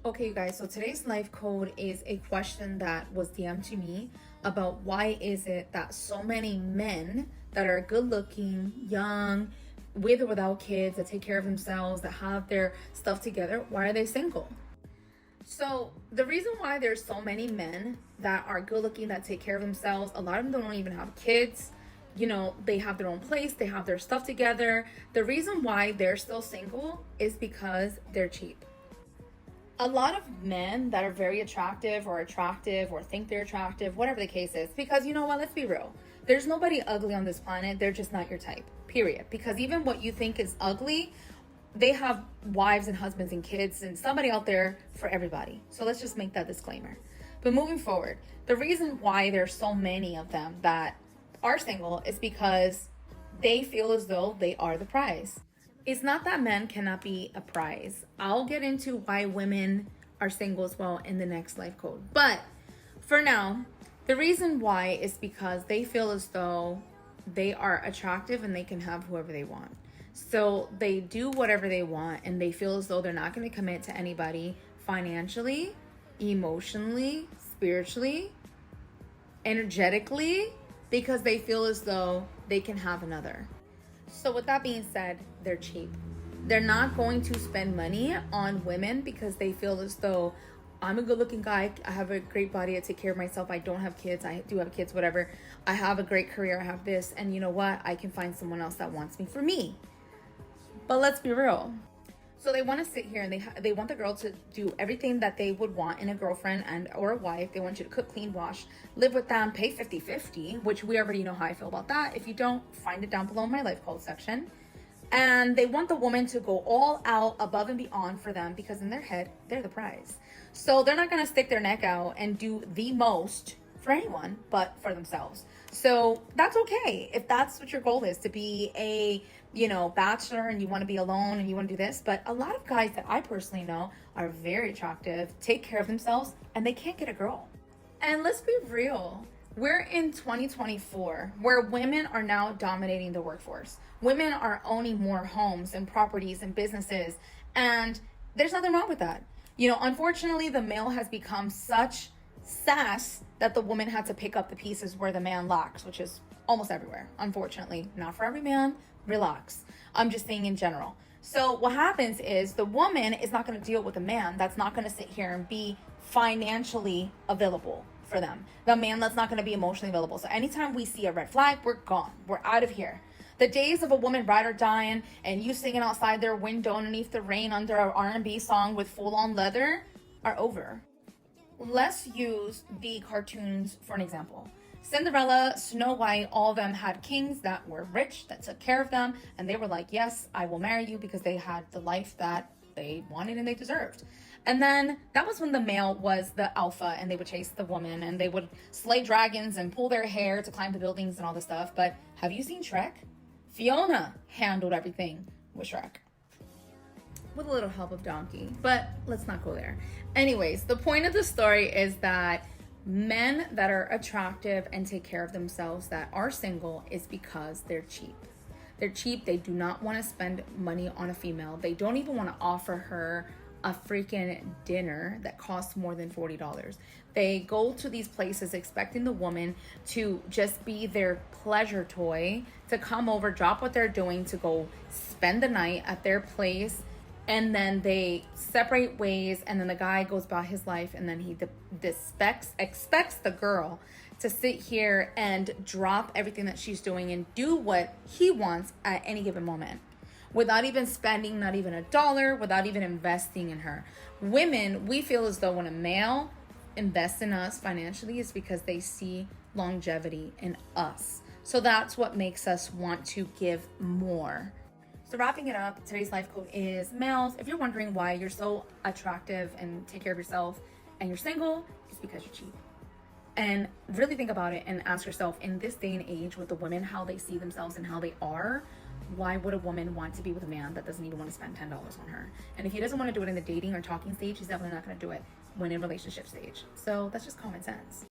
Okay, you guys, so today's life code is a question that was DM'd to me about why is it that so many men that are good looking, young, with or without kids, that take care of themselves, that have their stuff together, why are they single? So the reason why there's so many men that are good looking, that take care of themselves, a lot of them don't even have kids. They have their own place, they have their stuff together. The reason why they're still single is because they're cheap. A lot of men that are very attractive or think they're attractive, whatever the case is, because you know what, let's be real. There's nobody ugly on this planet. They're just not your type, period. Because even what you think is ugly, they have wives and husbands and kids and somebody out there for everybody. So let's just make that disclaimer. But moving forward, the reason why there's so many of them that are single is because they feel as though they are the prize. It's not that men cannot be a prize. I'll get into why women are single as well in the next life code. But for now, the reason why is because they feel as though they are attractive and they can have whoever they want. So they do whatever they want and they feel as though they're not going to commit to anybody financially, emotionally, spiritually, energetically, because they feel as though they can have another. So with that being said, they're cheap. They're not going to spend money on women because they feel as though I'm a good looking guy. I have a great body. I take care of myself. I don't have kids. I do have kids, whatever. I have a great career. I have this. And you know what? I can find someone else that wants me for me. But let's be real. So they want to sit here and they want the girl to do everything that they would want in a girlfriend and or a wife. They want you to cook, clean, wash, live with them, pay 50-50, which we already know how I feel about that. If you don't, find it down below in my life code section. And they want the woman to go all out above and beyond for them because in their head, they're the prize. So they're not going to stick their neck out and do the most for anyone but for themselves. So that's okay if that's what your goal is, to be a bachelor and you want to be alone and you want to do this. But a lot of guys that I personally know are very attractive, take care of themselves, and they can't get a girl. And let's be real. We're in 2024 where women are now dominating the workforce. Women are owning more homes and properties and businesses, and there's nothing wrong with that. Unfortunately, the male has become such sass that the woman had to pick up the pieces where the man lacks, which is almost everywhere. Unfortunately, not for every man. Relax. I'm just saying in general. So what happens is the woman is not going to deal with a man that's not going to sit here and be financially available for them. The man that's not going to be emotionally available. So anytime we see a red flag, we're gone. We're out of here. The days of a woman ride or dying and you singing outside their window underneath the rain under an R&B song with full-on leather are over. Let's use the cartoons for an example. Cinderella, Snow White, all of them had kings that were rich, that took care of them, and they were like, yes, I will marry you, because they had the life that they wanted and they deserved. And then that was when the male was the alpha and they would chase the woman and they would slay dragons and pull their hair to climb the buildings and all this stuff. But have you seen Shrek? Fiona handled everything with Shrek, with a little help of Donkey, but let's not go there. Anyways, the point of the story is that men that are attractive and take care of themselves that are single is because they're cheap. They're cheap. They do not want to spend money on a female. They don't even want to offer her a freaking dinner that costs more than $40. They go to these places expecting the woman to just be their pleasure toy, to come over, drop what they're doing, to go spend the night at their place, and then they separate ways, and then the guy goes about his life, and then he expects the girl to sit here and drop everything that she's doing and do what he wants at any given moment without even spending not even $1, without even investing in her. Women, we feel as though when a male invests in us financially is because they see longevity in us. So that's what makes us want to give more. So wrapping it up, today's life code is males. If you're wondering why you're so attractive and take care of yourself and you're single, it's because you're cheap. And really think about it and ask yourself, in this day and age with the women, how they see themselves and how they are, why would a woman want to be with a man that doesn't even want to spend $10 on her? And if he doesn't want to do it in the dating or talking stage, he's definitely not going to do it when in relationship stage. So that's just common sense.